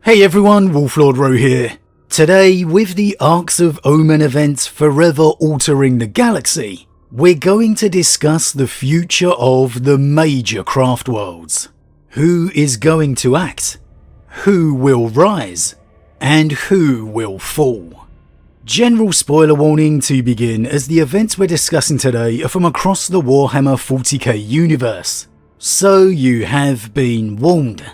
Hey everyone, Wolf Lord Rho here. Today, with the Arcs of Omen event forever altering the galaxy, we're going to discuss the future of the major Craftworlds. Who is going to act? Who will rise? And who will fall? General spoiler warning to begin, as the events we're discussing today are from across the Warhammer 40k universe. So you have been warned.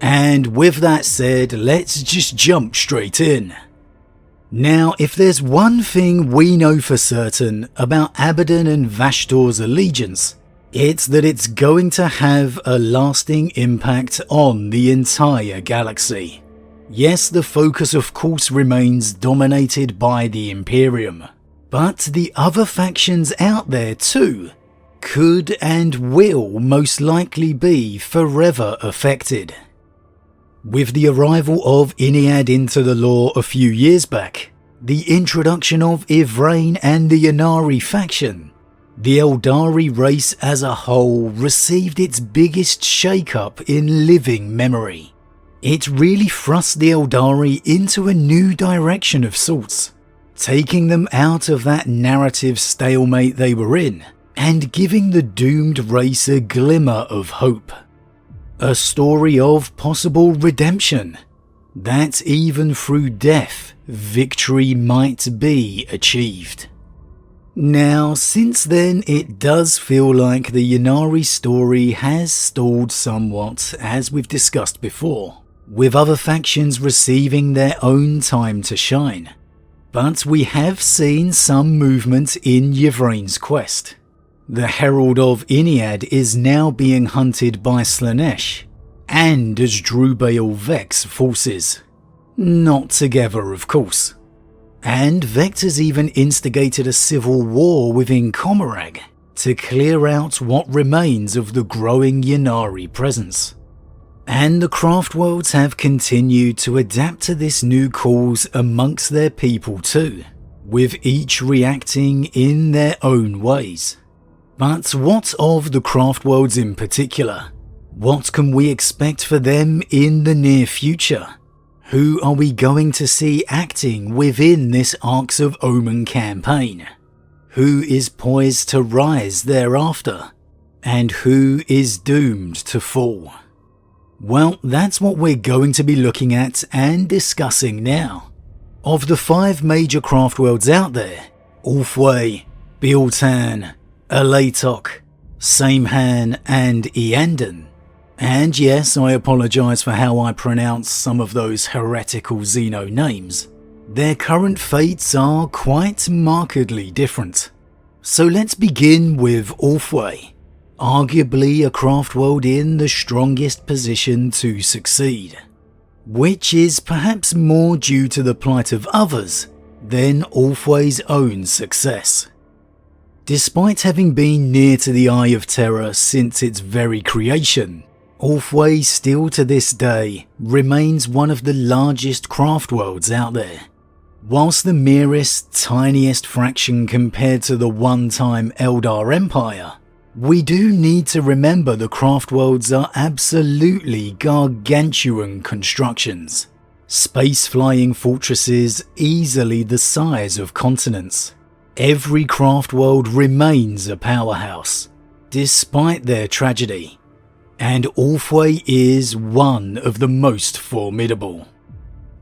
And with that said, let's just jump straight in. Now, if there's one thing we know for certain about Abaddon and Vashtor's allegiance, it's that it's going to have a lasting impact on the entire galaxy. Yes, the focus of course remains dominated by the Imperium, but the other factions out there too could and will most likely be forever affected. With the arrival of Iniad into the lore a few years back, the introduction of Ivrain and the Ynnari faction, the Eldari race as a whole received its biggest shake-up in living memory. It really thrust the Eldari into a new direction of sorts, taking them out of that narrative stalemate they were in, and giving the doomed race a glimmer of hope. A story of possible redemption, that even through death, victory might be achieved. Now, since then, it does feel like the Ynnari story has stalled somewhat, as we've discussed before, with other factions receiving their own time to shine. But we have seen some movement in Yvrain's quest. The Herald of Iniad is now being hunted by Slaanesh and Asdrubal Vex forces. Not together, of course. And Vex has even instigated a civil war within Commorragh to clear out what remains of the growing Ynnari presence. And the Craftworlds have continued to adapt to this new cause amongst their people too, with each reacting in their own ways. But what of the Craftworlds in particular? What can we expect for them in the near future? Who are we going to see acting within this Arcs of Omen campaign? Who is poised to rise thereafter? And who is doomed to fall? Well, that's what we're going to be looking at and discussing now. Of the 5 major Craftworlds out there, Ulthwé, Bialtan, Alatok, Samehan and Eandon. And yes, I apologise for how I pronounce some of those heretical Xeno names. Their current fates are quite markedly different. So let's begin with Ulthwé, arguably a Craftworld in the strongest position to succeed, which is perhaps more due to the plight of others than Ulthwé's own success. Despite having been near to the Eye of Terror since its very creation, Ulthwé still to this day remains one of the largest Craftworlds out there. Whilst the merest, tiniest fraction compared to the one-time Eldar Empire, we do need to remember the Craftworlds are absolutely gargantuan constructions, space-flying fortresses easily the size of continents. Every Craftworld remains a powerhouse, despite their tragedy, and Ulthwé is one of the most formidable.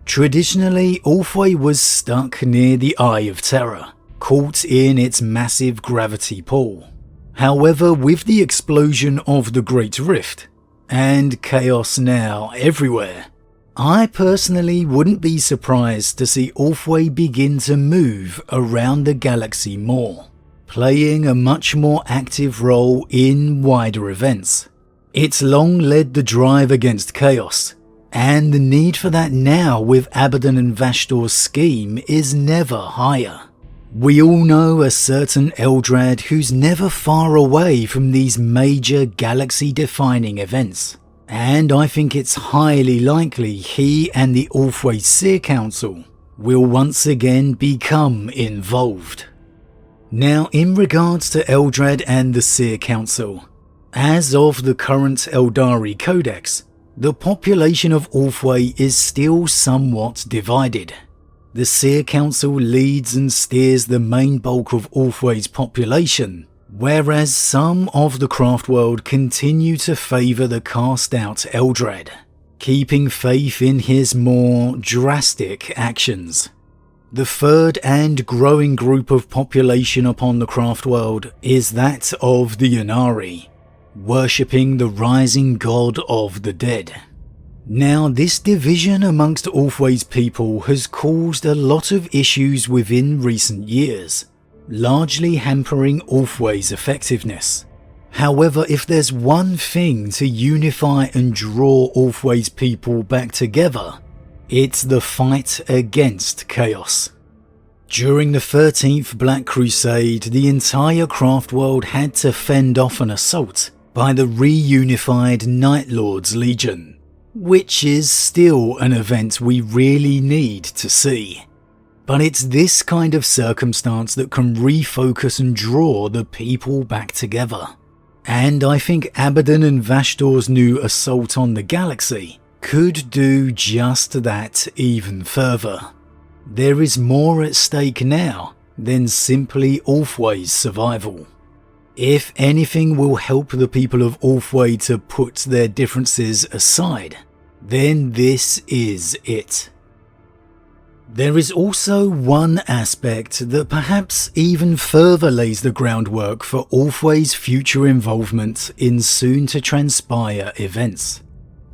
Traditionally, Ulthwé was stuck near the Eye of Terror, caught in its massive gravity pull. However, with the explosion of the Great Rift, and chaos now everywhere, I personally wouldn't be surprised to see Ulthwé begin to move around the galaxy more, playing a much more active role in wider events. It's long led the drive against chaos, and the need for that now with Abaddon and Vashtor's scheme is never higher. We all know a certain Eldrad who's never far away from these major galaxy-defining events. And I think it's highly likely he and the Ulthwé Seer Council will once again become involved. Now, in regards to Eldrad and the Seer Council, as of the current Eldari Codex, the population of Orthway is still somewhat divided. The Seer Council leads and steers the main bulk of Orthway's population, whereas some of the Craftworld continue to favour the cast-out Eldrad, keeping faith in his more drastic actions. The third and growing group of population upon the Craftworld is that of the Inari, worshipping the rising god of the dead. Now, this division amongst Orthway's people has caused a lot of issues within recent years, largely hampering Orthway's effectiveness. However, if there's one thing to unify and draw Orthway's people back together, it's the fight against chaos. During the 13th Black Crusade, the entire Craftworld had to fend off an assault by the reunified Night Lord's Legion, which is still an event we really need to see. But it's this kind of circumstance that can refocus and draw the people back together. And I think Abaddon and Vashtor's new assault on the galaxy could do just that even further. There is more at stake now than simply Orthway's survival. If anything will help the people of Orthway to put their differences aside, then this is it. There is also one aspect that perhaps even further lays the groundwork for Orthway's future involvement in soon-to-transpire events,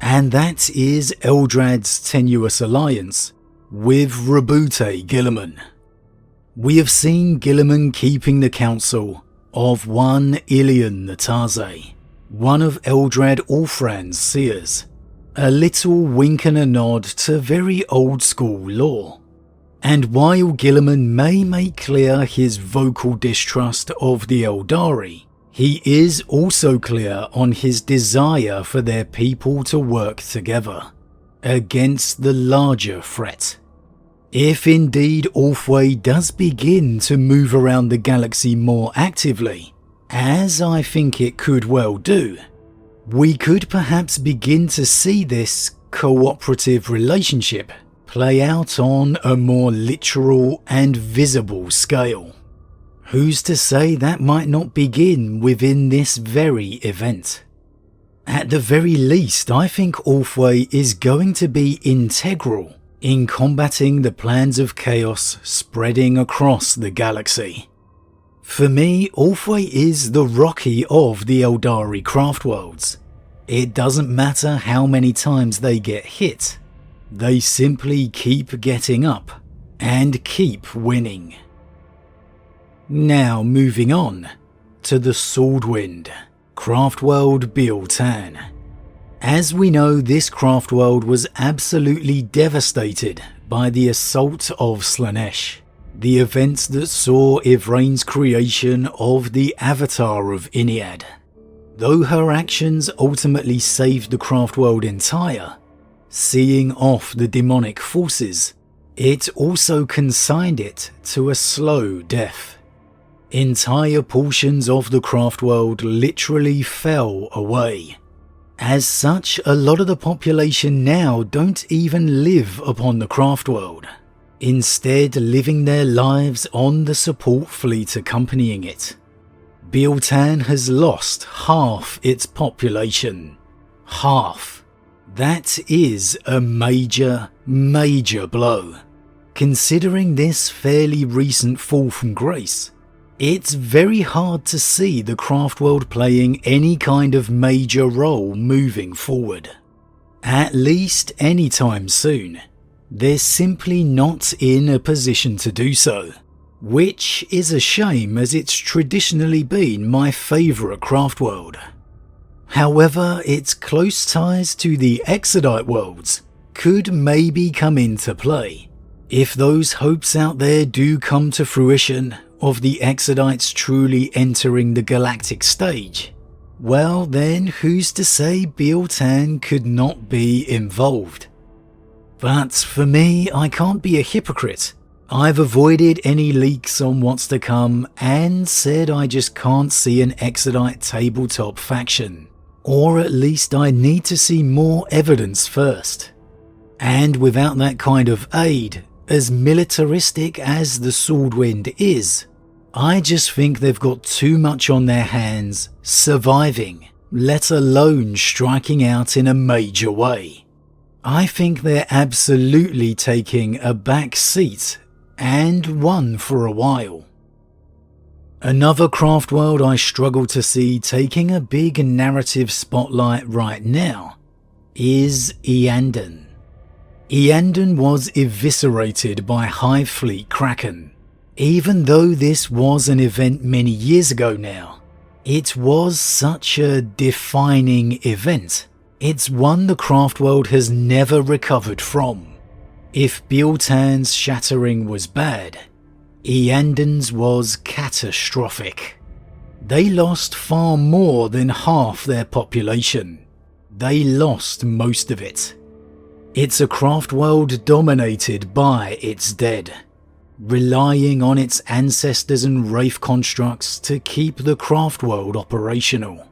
and that is Eldrad's tenuous alliance with Rabute Guilliman. We have seen Guilliman keeping the counsel of one Ilian Nataze, one of Eldrad Orthran's seers, a little wink and a nod to very old school lore. And while Guilliman may make clear his vocal distrust of the Eldari, he is also clear on his desire for their people to work together against the larger threat. If indeed Orthway does begin to move around the galaxy more actively, as I think it could well do, we could perhaps begin to see this cooperative relationship play out on a more literal and visible scale. Who's to say that might not begin within this very event? At the very least, I think Orthway is going to be integral in combating the plans of chaos spreading across the galaxy. For me, Orthway is the Rocky of the Eldari Craftworlds. It doesn't matter how many times they get hit, they simply keep getting up and keep winning. Now moving on to the Swordwind Craftworld Biel-Tan. As we know, this Craftworld was absolutely devastated by the assault of Slaanesh, the event that saw Yvrane's creation of the Avatar of Iniad. Though her actions ultimately saved the Craftworld entire, seeing off the demonic forces, it also consigned it to a slow death. Entire portions of the Craftworld literally fell away. As such, a lot of the population now don't even live upon the Craftworld, instead living their lives on the support fleet accompanying it. Biel-Tan has lost half its population. Half. That is a major, major blow. Considering this fairly recent fall from grace, it's very hard to see the Craftworld playing any kind of major role moving forward. At least anytime soon. They're simply not in a position to do so, which is a shame as it's traditionally been my favourite Craftworld. However, its close ties to the Exodite worlds could maybe come into play. If those hopes out there do come to fruition of the Exodites truly entering the galactic stage, well then who's to say Biel-Tan could not be involved? But for me, I can't be a hypocrite. I've avoided any leaks on what's to come and said I just can't see an Exodite tabletop faction, Or at least I need to see more evidence first. And without that kind of aid, as militaristic as the Swordwind is, I just think they've got too much on their hands surviving, let alone striking out in a major way. I think they're absolutely taking a back seat, and one for a while. Another Craftworld I struggle to see taking a big narrative spotlight right now is Eandon. Eandon was eviscerated by Hive Fleet Kraken. Even though this was an event many years ago now, it was such a defining event. It's one the Craftworld has never recovered from. If Biltan's shattering was bad, Eandon's was catastrophic. They lost far more than half their population. They lost most of it. It's a Craftworld dominated by its dead, relying on its ancestors and wraith constructs to keep the Craftworld operational.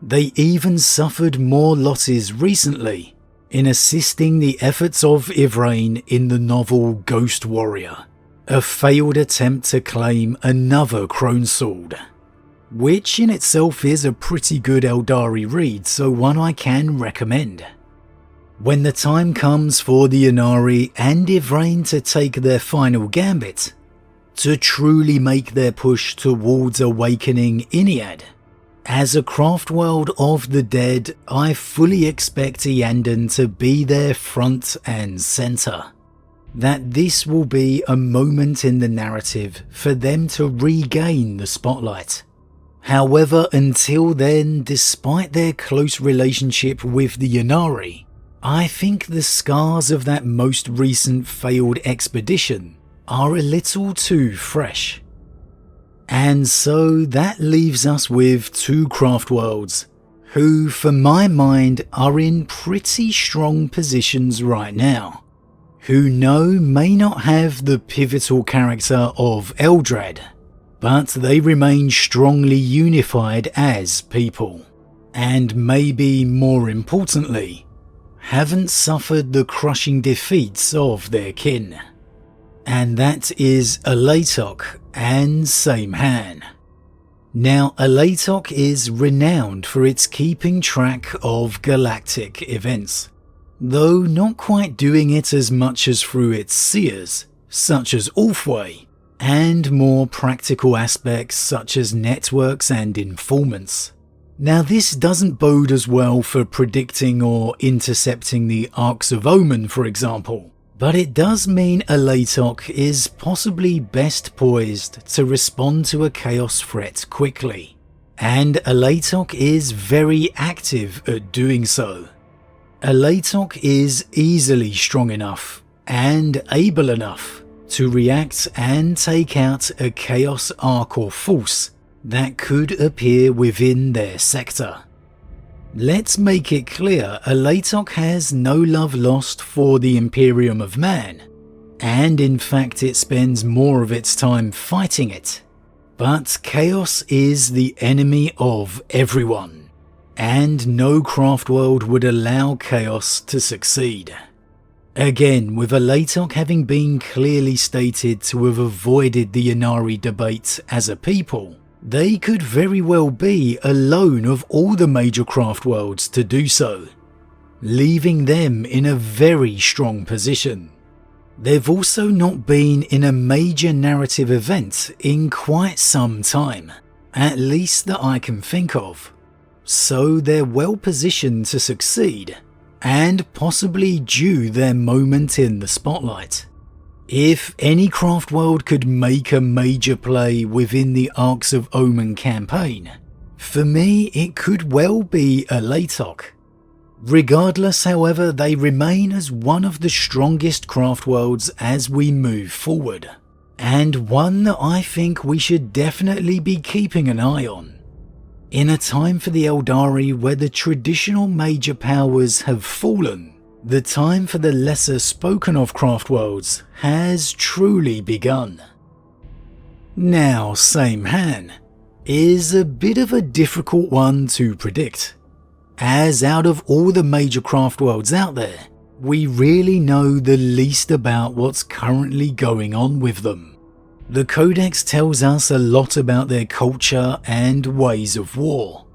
They even suffered more losses recently in assisting the efforts of Ivrain in the novel Ghost Warrior, a failed attempt to claim another Crone Sword, which in itself is a pretty good Eldari read, so one I can recommend. When the time comes for the Inari and Ivrain to take their final gambit, to truly make their push towards awakening Iniad, as a Craftworld of the dead, I fully expect Eandon to be their front and centre. That this will be a moment in the narrative for them to regain the spotlight. However, until then, despite their close relationship with the Inari, I think the scars of that most recent failed expedition are a little too fresh. And so that leaves us with two Craftworlds, who for my mind are in pretty strong positions right now, who may not have the pivotal character of Eldrad, but they remain strongly unified as people, and maybe more importantly, haven't suffered the crushing defeats of their kin. And that is Alatok and Samehan. Now, Alatok is renowned for its keeping track of galactic events, though not quite doing it as much as through its seers, such as Ulfway, and more practical aspects such as networks and informants. Now, this doesn't bode as well for predicting or intercepting the Arcs of Omen, for example, but it does mean Alatok is possibly best poised to respond to a chaos threat quickly, and Alatok is very active at doing so. Alatok is easily strong enough and able enough to react and take out a chaos arc or force that could appear within their sector. Let's make it clear, Alatok has no love lost for the Imperium of Man, and in fact it spends more of its time fighting it. But chaos is the enemy of everyone, and no Craftworld would allow chaos to succeed. Again, with Alatok having been clearly stated to have avoided the Inari debate as a people, they could very well be alone of all the major Craftworlds to do so, leaving them in a very strong position. They've also not been in a major narrative event in quite some time, at least that I can think of, so they're well positioned to succeed, and possibly due their moment in the spotlight. If any Craftworld could make a major play within the Arcs of Omen campaign, for me it could well be Alatok. Regardless, however, they remain as one of the strongest Craftworlds as we move forward, and one that I think we should definitely be keeping an eye on. In a time for the Eldari where the traditional major powers have fallen, the time for the lesser spoken of Craftworlds has truly begun. Now, Samehan is a bit of a difficult one to predict. as out of all the major craft worlds out there, we really know the least about what's currently going on with them. The Codex tells us a lot about their culture and ways of war.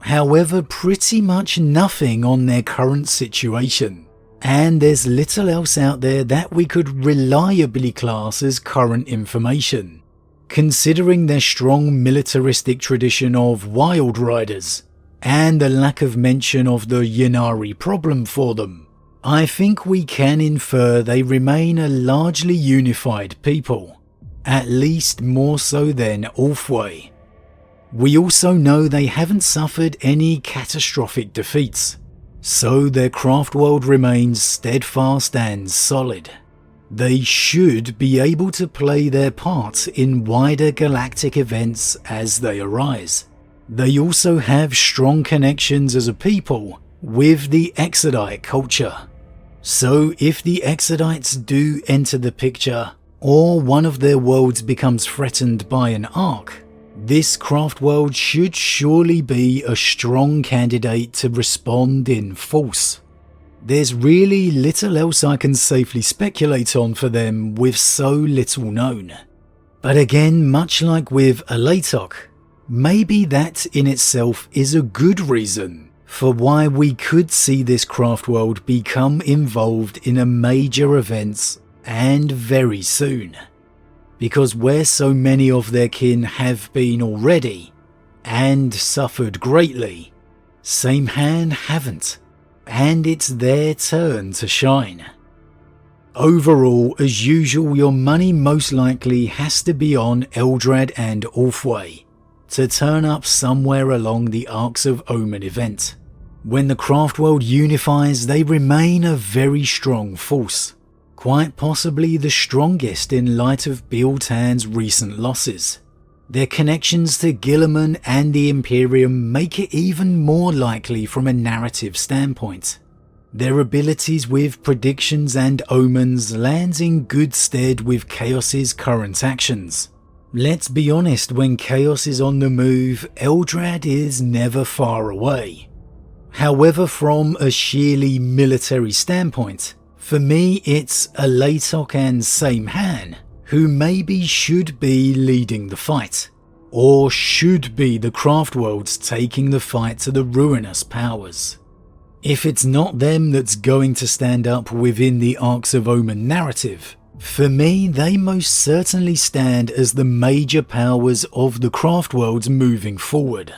However, pretty much nothing on their current situation, and there's little else out there that we could reliably class as current information, considering their strong militaristic tradition of wild riders, and the lack of mention of the Ynnari problem for them. I think we can infer they remain a largely unified people, at least more so than Ulfway. We also know they haven't suffered any catastrophic defeats, so their craft world remains steadfast and solid. They should be able to play their part in wider galactic events as they arise. They also have strong connections as a people with the Exodite culture. So if the Exodites do enter the picture, or one of their worlds becomes threatened by an Ark, this craft world should surely be a strong candidate to respond in force. There's really little else I can safely speculate on for them with so little known. But again, much like with Alatok, maybe that in itself is a good reason for why we could see this craft world become involved in a major event, and very soon. Because where so many of their kin have been already, and suffered greatly, Samehan haven't, and it's their turn to shine. Overall, as usual, your money most likely has to be on Eldrad and Ulfway to turn up somewhere along the Arcs of Omen event. When the craft world unifies, they remain a very strong force, quite possibly the strongest in light of Biel-Tan's recent losses. Their connections to Guilliman and the Imperium make it even more likely from a narrative standpoint. Their abilities with predictions and omens lands in good stead with Chaos's current actions. Let's be honest, when Chaos is on the move, Eldrad is never far away. However, from a sheerly military standpoint, for me it's Alatok and Samehan who maybe should be leading the fight, or should be the craft worlds taking the fight to the ruinous powers. If it's not them that's going to stand up within the Arcs of Omen narrative, for me they most certainly stand as the major powers of the craft worlds moving forward.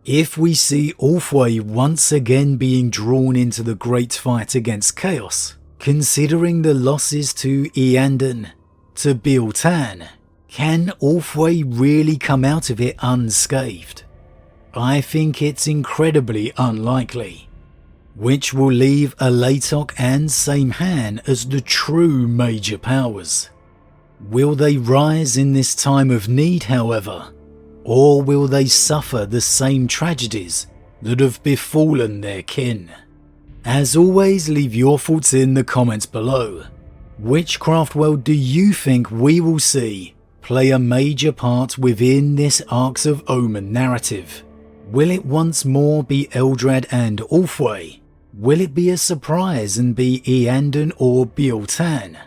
If we see Ulfway once again being drawn into the great fight against Chaos, considering the losses to Eandon, to Biel-Tan, can Ulfway really come out of it unscathed? I think it's incredibly unlikely, which will leave Alatok and Samehan as the true major powers. Will they rise in this time of need, however? Or will they suffer the same tragedies that have befallen their kin? As always, leave your thoughts in the comments below. Which craft world do you think we will see play a major part within this Arcs of Omen narrative? Will it once more be Eldrad and Ulfway? Will it be a surprise and be Eandon or Biel-Tan?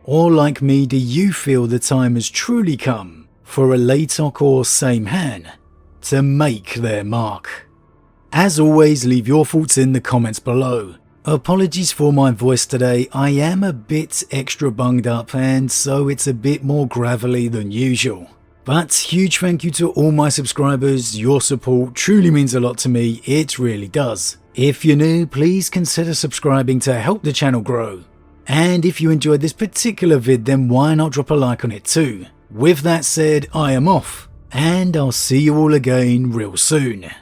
Or like me, do you feel the time has truly come for Alatok or Samehan to make their mark? As always, leave your thoughts in the comments below. Apologies for my voice today, I am a bit extra bunged up and so it's a bit more gravelly than usual. But huge thank you to all my subscribers, your support truly means a lot to me, it really does. If you're new, please consider subscribing to help the channel grow. And if you enjoyed this particular vid, then why not drop a like on it too. With that said, I am off, and I'll see you all again real soon.